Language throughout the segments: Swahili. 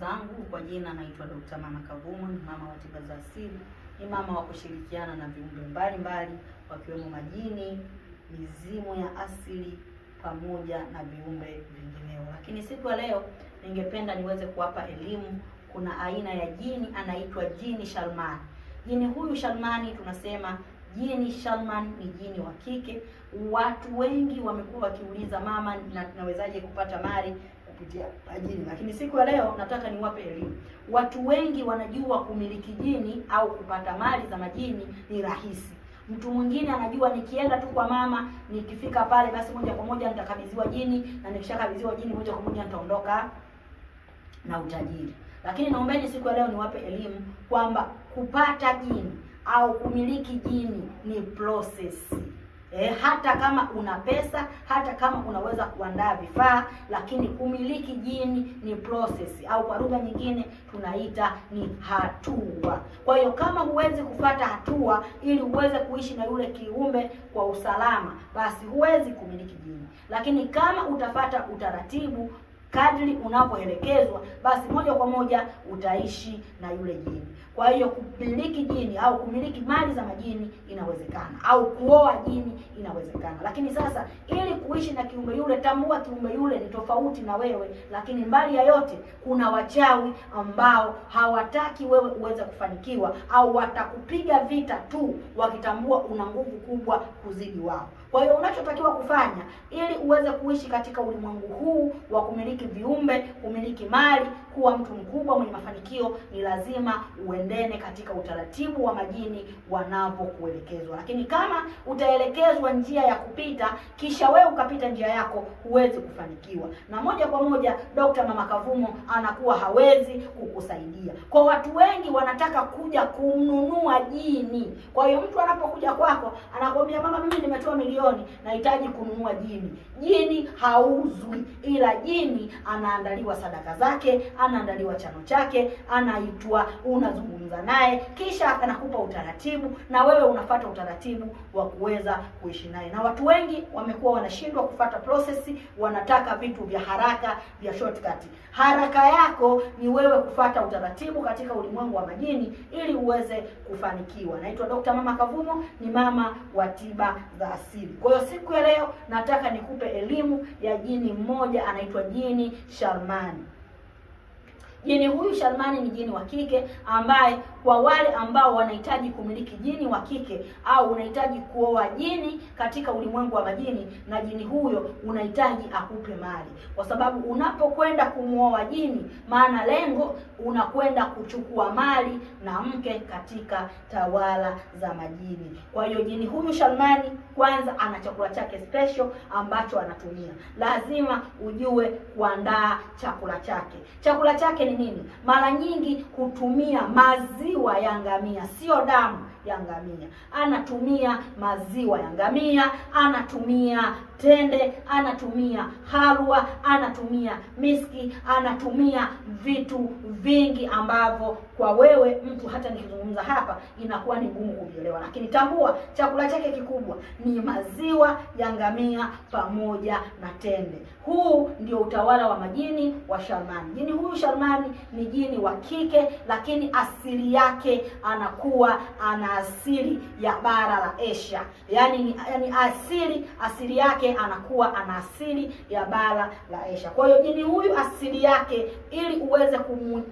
zangu, kwa jina naitwa Dr. Mama Kavumo, ni mama wa tiba za asili, ni mama wa kushirikiana na viumbe mbalimbali wakiwemo majini, mizimu ya asili pamoja na viumbe vingineo. Lakini siku ya leo ningependa niweze kuwapa elimu. Kuna aina ya jini anaitwa jini Shalmani. Jini huyu Shalmani, tunasema jini Shalmani ni jini wa kike. Watu wengi wamekuwa wakiuliza, mama, nawezaje kupata mali kupitia majini? Lakini siku ya leo nataka niwape elimu. Watu wengi wanajua kumiliki jini au kupata mali za majini ni rahisi. Mtu mwingine anajua nikienda tu kwa mama, nikifika pale basi moja kwa moja nitakabidhiwa jini, na nikishakabidhiwa jini moja kwa moja nitaondoka na utajiri. Lakini naombeni siku ya leo niwape elimu kwamba kupata jini au kumiliki jini ni process. Hata kama una pesa, hata kama unaweza kuandaa vifaa, lakini kumiliki jini ni process, au kwa lugha nyingine tunaita ni hatua. Kwa hiyo kama huwezi kufuata hatua ili uweze kuishi na yule kiumbe kwa usalama, basi huwezi kumiliki jini. Lakini kama utafata utaratibu kadri unapoelekezwa, basi moja kwa moja utaishi na yule jini. Kwa hiyo kumiliki jini au kumiliki mali za majini inawezekana, au kuoa jini inawezekana. Lakini sasa, ili kuishi na kiumbe yule, tambua kiumbe yule ni tofauti na wewe. Lakini mbali ya yote, kuna wachawi ambao hawataki wewe uweze kufanikiwa, au watakupiga vita tu wakitambua una nguvu kubwa kuzidi wao. Kwa hiyo unachotakiwa kufanya ili uweze kuishi katika ulimwengu huu wa kumiliki viumbe, kumiliki mali, kuwa mtu mkubwa mwenye mafanikio, ni lazima uendene katika utaratibu wa majini wanapokuelekezwa. Lakini kama utaelekezwa njia ya kupita kisha wewe ukapita njia yako, huwezi kufanikiwa, na moja kwa moja Dr. Mama Kavumo anakuwa hawezi kukusaidia. Kwa watu wengi wanataka kuja kumnunua jini. Kwa hiyo mtu anapokuja kwako anakuambia, mama, mimi nimetoa milioni, nahitaji kununua jini. Jini hauzwi, ila jini anaandaliwa sadaka zake, anaandaliwa chano chake, anaitwa, unazungumza naye, kisha anakupa utaratibu, na wewe unafuata utaratibu wa kuweza kuishi naye. Na watu wengi wamekuwa wanashindwa kufuata process, wanataka vitu vya haraka, vya shortcut. Haraka yako ni wewe kufuata utaratibu katika ulimwengu wa majini ili uweze kufanikiwa. Naitwa Dr. Mama Kavumo, ni mama wa tiba za asili. Kwa hiyo siku ya leo nataka nikupe elimu ya jini mmoja anaitwa jini Shalmani. Jini huyu Shalmani ni jini wa kike, ambaye kwa wale ambao wanahitaji kumiliki jini wa kike, au unahitaji kuoa jini katika ulimwengu wa majini, na jini huyo unahitaji akupe mali. Kwa sababu unapokwenda kumuoa jini, maana lengo unakwenda kuchukua mali na mke katika tawala za majini. Kwa hiyo jini huyu Shalmani, kwanza ana chakula chake special ambacho anatumia. Lazima ujue kuandaa chakula chake. Chakula chake ni nini? Mara nyingi hutumia maziwa ya ngamia, sio damu ya ngamia. Anatumia maziwa ya ngamia, anatumia tende, anatumia halwa, anatumia miski, anatumia vitu vingi ambavyo kwa wewe mtu hata nikizungumza hapa inakuwa ni ngumu kuvielewa. Lakini tambua, chakula chake kikubwa ni maziwa ya ngamia pamoja na tende. Huu ndio utawala wa majini wa Shalmani. Jini huyu Shalmani ni jini wa kike, lakini asili yake anakuwa ana asili ya bara la Asia. Yani asili yake anakuwa ana asili ya bara la Asia. Kwa hiyo jini huyu asili yake, ili uweze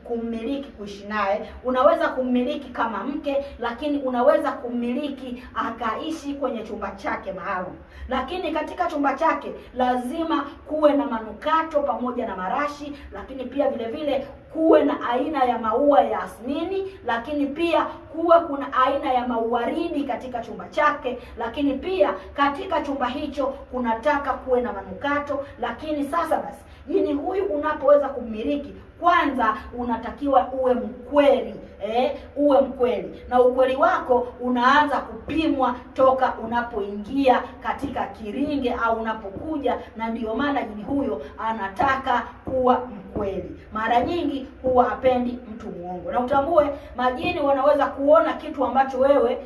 kummiliki, kuishi naye, unaweza kummiliki kama mke, lakini unaweza kummiliki akaishi kwenye chumba chake maalum. Lakini katika chumba chake lazima kuwe na manukato pamoja na marashi, lakini pia vile vile kuwe na aina ya maua ya asmini, lakini pia kuwe kuna aina ya mauwaridi katika chumba chake. Lakini pia katika chumba hicho kunataka kuwe na manukato. Lakini sasa basi, jini huyu unapoweza kumiliki, kwanza unatakiwa uwe mkweli. Uwe mkweli, na ukweli wako unaanza kupimwa toka unapoingia katika kiringe au unapokuja. Na ndiyo maana jini huyo anataka kuwa mkweli. mkweli. Mara nyingi huwa hapendi mtu muongo. Na utambue majini wanaweza kuona kitu ambacho wewe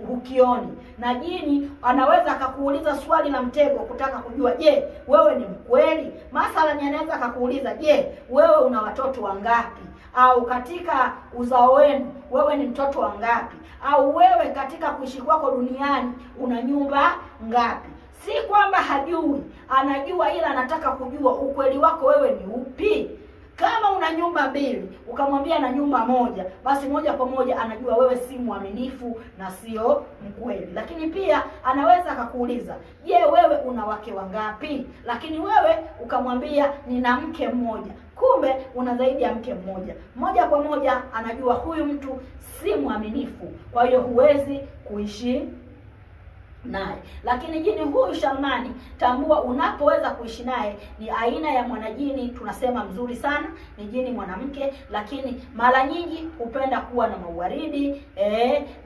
hukioni. Na jini anaweza akakuuliza swali la mtego kutaka kujua, je, wewe ni mkweli? Mathalan, anaweza akakuuliza, je, wewe una watoto wangapi? Au katika uzao wenu wewe ni mtoto wangapi? Au wewe katika kuishi kwako duniani una nyumba ngapi? Si kwamba hajui, anajua, ila anataka kujua ukweli wako wewe ni upi. Kama una nyumba mbili ukamwambia na nyumba moja, basi moja kwa moja anajua wewe si mwaminifu na sio mkweli. Lakini pia anaweza akakuuliza, je, wewe una wake wangapi? Lakini wewe ukamwambia nina mke mmoja, kumbe una zaidi ya mke mmoja. Moja kwa moja anajua huyu mtu si mwaminifu, kwa hiyo huwezi kuishi naye. Lakini jini huyu Shalmani, tambua, unapoweza kuishi naye, ni aina ya mwanajini tunasema mzuri sana, ni jini mwanamke, lakini mara nyingi hupenda kuwa na mauwaridi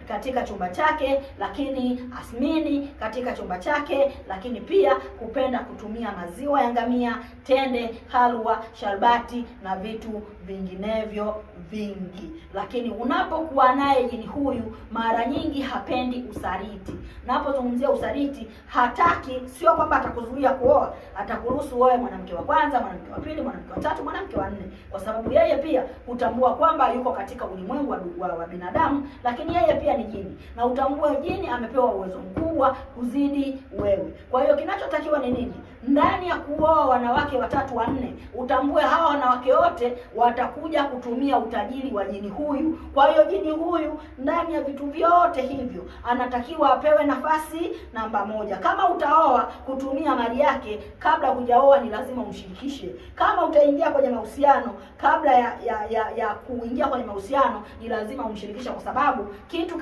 katika chumba chake, lakini asmini katika chumba chake, lakini pia hupenda kutumia maziwa ya ngamia, tende, halwa, sharbati na vitu vinginevyo vingi. Lakini unapokuwa naye jini huyu, mara nyingi hapendi usaliti. Napozungumzia usaliti, hataki, sio kwamba atakuzuia kuoa, atakuruhusu wewe mwanamke wa kwanza, mwanamke wa pili, mwanamke wa tatu, mwanamke wa nne, kwa sababu yeye pia utambua kwamba yuko katika ulimwengu wa binadamu, lakini yeye pia ni jini, na utambue jini amepewa uwezo mkubwa kuzidi wewe. Kwa hiyo kinachotakiwa ni nini? Ndani ya kuoa wanawake watatu wanne, utambue hawa wanawake wote watakuja kutumia utajiri wa jini huyu. Kwa hiyo jini huyu ndani ya vitu vyote hivyo anatakiwa apewe nafasi namba moja. Kama utaoa kutumia mali yake, kabla hujaoa ni lazima umshirikishe. Kama utaingia kwenye mahusiano, kabla ya kuingia kwenye mahusiano ni lazima umshirikishe, kwa sababu kitu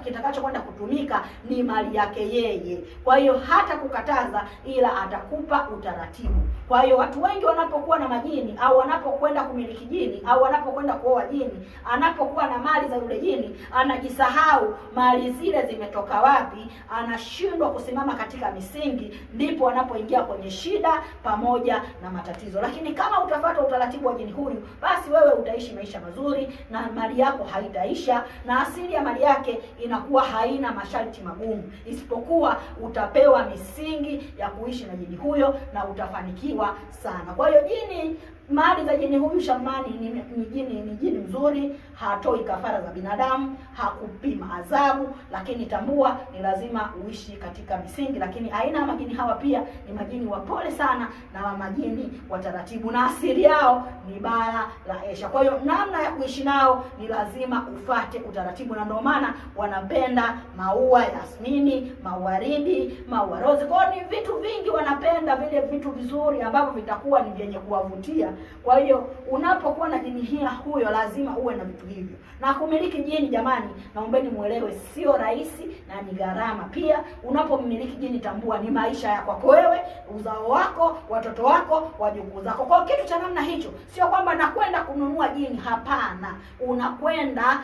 kitakachokwenda kutumika ni mali yake yeye. Kwa hiyo hata kukataza, ila atakupa utaratibu. Kwa hiyo watu wengi wanapokuwa na majini, au wanapokwenda kumiliki jini, au wanapokwenda kuoa jini, anapokuwa na mali za yule jini, anajisahau mali zile zimetoka wapi, anashindwa kusimama katika misingi, ndipo anapoingia kwenye shida pamoja na matatizo. Lakini kama utafuata utaratibu wa jini huyu, basi wewe utaishi maisha mazuri na mali yako haitaisha, na asili ya mali yake inakuwa haina masharti magumu, isipokuwa utapewa misingi ya kuishi na jini huyo na utafanikiwa sana. Kwa hiyo mali za jini huyu Shalmani ni jini mzuri, hatoi kafara za binadamu, hakupima adhabu, lakini tambua ni lazima uishi katika misingi. Lakini aina ya majini hawa pia ni majini wapole sana na majini wa taratibu, na asili yao ni bara la Asia. Kwa hiyo namna ya kuishi nao ni lazima ufate utaratibu, na ndio maana wanapenda maua ya asmini, mawaridi, maua rose. Kwa hiyo ni vitu vingi wanapenda, vile vitu vizuri ambavyo vitakuwa ni vyenye kuwavutia. Kwa hiyo unapokuwa na jini huyo lazima uwe na vitu hivyo. Na kumiliki jini, jamani, naombeni muelewe, sio rahisi na ni gharama pia. Unapomiliki jini, tambua ni maisha yako wewe, uzao wako, watoto wako, wajukuu zako. Kwa kitu cha namna hicho, sio kwamba nakwenda kununua jini, hapana. Unakwenda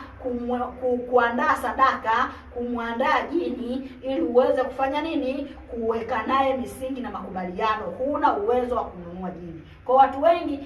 kuandaa sadaka, kumwandaa jini ili uweze kufanya nini? Kuweka naye misingi na makubaliano. Huna uwezo wa kununua jini. Kwa watu wengi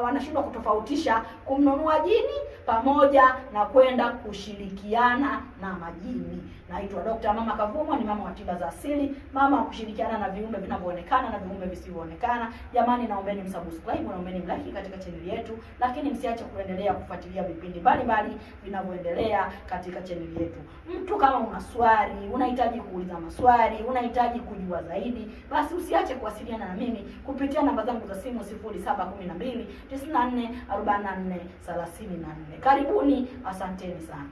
wanashindwa kutofautisha kumnunua jini pamoja na kwenda kushirikiana na majini. Naitwa Dr. Mama Kavumo, ni mama wa tiba za asili, mama wa kushirikiana na viumbe vinavyoonekana na viumbe visivyoonekana. Jamani, naombeni msubscribe, naombeni mlike katika channel yetu, lakini msiache kuendelea kufuatilia vipindi mbalimbali vinavyoendelea katika channel yetu. Mtu kama una swali, unahitaji kuuliza maswali, unahitaji kujua zaidi, basi usiache kuwasiliana na mimi kupitia namba zangu za simu 0712 94 44 34. Karibuni, asanteni sana.